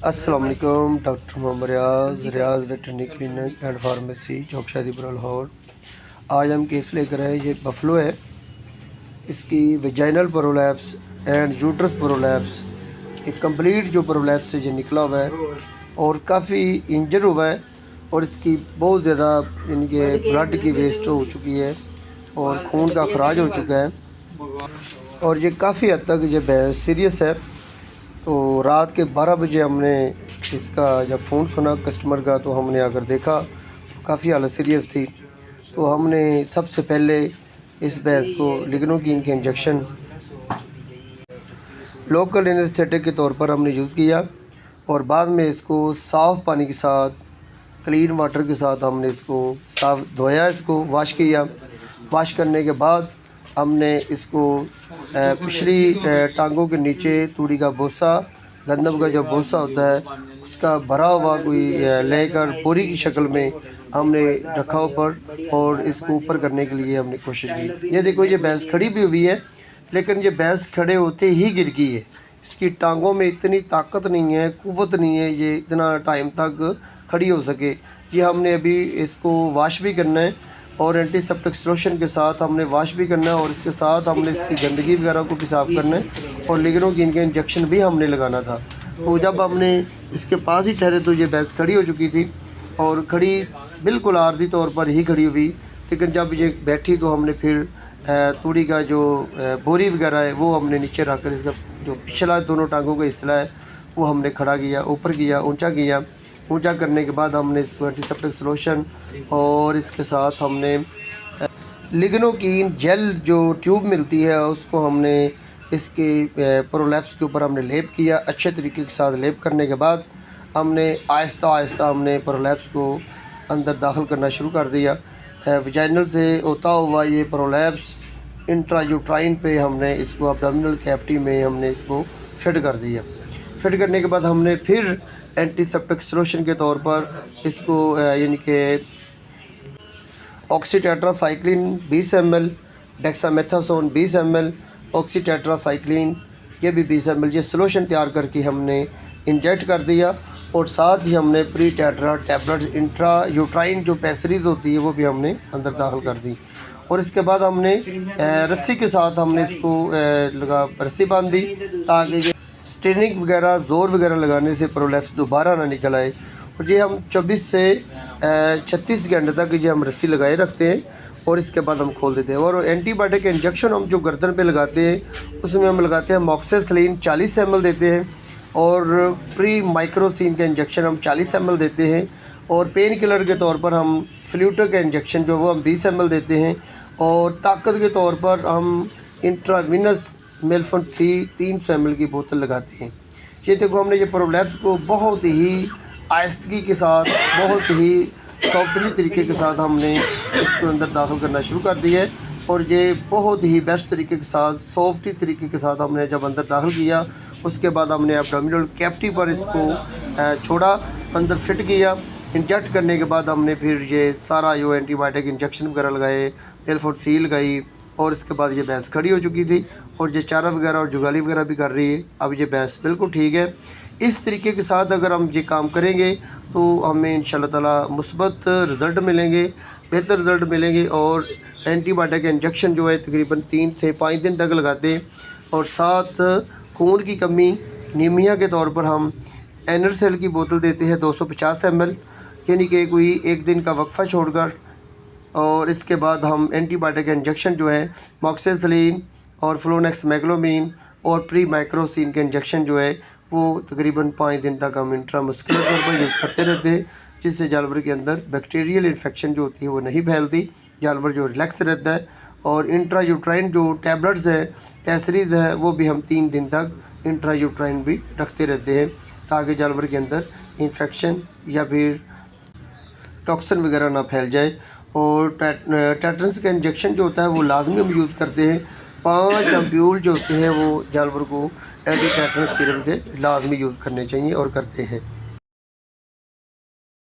अस्सलाम वालेकुम। Doctor Mohammad Riaz veterinary clinic and pharmacy चौक शादीपुर लाहौर। आज हम केस लेकर आए। ये बफलो है, इसकी vaginal prolapse and uterus prolapse, एक कंप्लीट जो प्रोलैप्स से ये निकला हुआ है और काफ़ी इंजर हुआ है और इसकी बहुत ज़्यादा इनके ब्लड की वेस्ट हो चुकी है और खून का खराज हो चुका है और ये काफ़ी हद तक ये सीरियस है। तो रात के 12 बजे हमने इसका जब फ़ोन सुना कस्टमर का, तो हमने आकर देखा काफ़ी हालत सीरियस थी। तो हमने सबसे पहले इस भैंस को लिग्नोकीन के इंजेक्शन लोकल एनेस्थेटिक के तौर पर हमने यूज़ किया और बाद में इसको साफ़ पानी के साथ, क्लीन वाटर के साथ हमने इसको साफ़ धोया, इसको वॉश किया। वॉश करने के बाद हमने इसको पिछली टांगों के नीचे तूड़ी का भूसा, गंदम का जो भूसा होता है उसका भरा हुआ कोई लेकर बोरी की शक्ल में हमने रखा ऊपर और इसको ऊपर करने के लिए हमने कोशिश की। ये देखो, ये भैंस खड़ी भी हुई है, लेकिन ये भैंस खड़े होते ही गिर गई है। इसकी टांगों में इतनी ताकत नहीं है, कुव्वत नहीं है ये इतना टाइम तक खड़ी हो सके। ये हमने अभी इसको वॉश भी करना है और एंटीसेप्टिक सोल्यूशन के साथ हमने वॉश भी करना है और इसके साथ हमने इसकी गंदगी वगैरह को भी साफ़ करना है और लिग्नोकीन के इंजेक्शन भी हमने लगाना था। तो जब हमने इसके पास ही ठहरे तो ये भैंस खड़ी हो चुकी थी और खड़ी बिल्कुल आर्जी तौर पर ही खड़ी हुई, लेकिन जब ये बैठी तो हमने फिर तूड़ी का जो बोरी वगैरह है वो हमने नीचे रख कर इसका जो पिछला दोनों टांगों का हिस्सा है वो हमने खड़ा किया, ऊपर किया, ऊंचा किया। ऊंचा करने के बाद हमने इसको एंटीसेप्टिक सोल्यूशन और इसके साथ हमने लिग्नोकीन जेल जो ट्यूब मिलती है उसको हमने इसके प्रोलैप्स के ऊपर हमने लेप किया। अच्छे तरीके के साथ लेप करने के बाद हमने आहिस्ता आहिस्ता हमने प्रोलैप्स को अंदर दाखिल करना शुरू कर दिया। वजाइनल से होता हुआ ये प्रोलैप्स इंट्रायूट्राइन पे हमने इसको एब्डोमिनल कैविटी में हमने इसको फिट कर दिया। फिट करने के बाद हमने फिर एंटीसेप्टिक सोल्यूशन के तौर पर इसको यानी कि oxytetracycline 20 ml, dexamethasone 20 ml, oxytetracycline ये भी 20 ml ये सोल्यूशन तैयार करके हमने इंजेक्ट कर दिया और साथ ही हमने pre tetra tablet intra uterine जो पैसरीज होती है वो भी हमने अंदर दाखिल कर दी और इसके बाद हमने रस्सी के साथ हमने इसको रस्सी बांध दी ताकि स्टेनिंग वगैरह ज़ोर वगैरह लगाने से प्रोलैप्स दोबारा ना निकल आए। और ये हम 24 से 36 घंटे तक ये हम रस्सी लगाए रखते हैं और इसके बाद हम खोल देते हैं। और एंटीबायोटिक इंजेक्शन हम जो गर्दन पे लगाते हैं उसमें हम लगाते हैं मॉक्सेसिलिन 40 ml देते हैं और प्री माइक्रोसिन का इंजेक्शन हम 40 ml देते हैं और पेन किलर के तौर पर हम फ्लूटो का इंजेक्शन जो वो हम 20 ml देते हैं और ताकत के तौर पर हम इंट्रावीनस मेलफोन सी 300 ml की बोतल लगाते हैं। ये देखो, हमने ये प्रोलैप्स को बहुत ही आहिस्तगी के साथ, बहुत ही सॉफ्टली तरीके के साथ हमने इसको अंदर दाखिल करना शुरू कर दिया है और ये बहुत ही बेस्ट तरीके के साथ, सॉफ्टी तरीके के साथ हमने जब अंदर दाखिल किया उसके बाद हमने एब्डोमिनल कैविटी पर इसको छोड़ा, अंदर फिट किया। इंजेक्ट करने के बाद हमने फिर ये सारा जो एंटीबायोटिक इंजेक्शन वगैरह लगाए, मेलफोन सी लगाई और इसके बाद ये भैंस खड़ी हो चुकी थी और ये चारा वगैरह और जुगाली वगैरह भी कर रही है। अब ये भैंस बिल्कुल ठीक है। इस तरीके के साथ अगर हम ये काम करेंगे तो हमें इंशाल्लाह ताला मुस्बत रिज़ल्ट मिलेंगे, बेहतर रिज़ल्ट मिलेंगे। और एंटीबायोटिक इंजेक्शन जो है तकरीबन 3 से 5 दिन तक लगाते हैं और साथ खून की कमी नीमिया के तौर पर हम एनरसेल की बोतल देते हैं 250 ml, यानी कि कोई एक दिन का वक्फ़ा छोड़कर। और इसके बाद हम एंटीबायोटिक इंजेक्शन जो है मॉक्सेसिलिन और फ्लोनेक्स मैग्लोमीन और प्री माइक्रोसिन के इंजेक्शन जो है वो तकरीबन 5 दिन तक हम इंट्रामस्कुलर तौर पर यूज़ करते रहते हैं, जिससे जानवर के अंदर बैक्टीरियल इन्फेक्शन जो होती है वो नहीं फैलती, जानवर जो रिलैक्स रहता है। और इंट्रायूट्राइन जो टैबलेट्स है, पैसरीज है, वो भी हम 3 दिन तक इंट्रायूट्राइन भी रखते रहते हैं ताकि जानवर के अंदर इन्फेक्शन या फिर टॉक्सिन वगैरह ना फैल जाए। और टेटनस का इंजेक्शन जो होता है वो लाजमी हम यूज़ करते हैं। 5 एम्प्यूल जो होते हैं वो जानवर को एंटी टेटनस सीरम के लाजमी यूज़ करने चाहिए और करते हैं।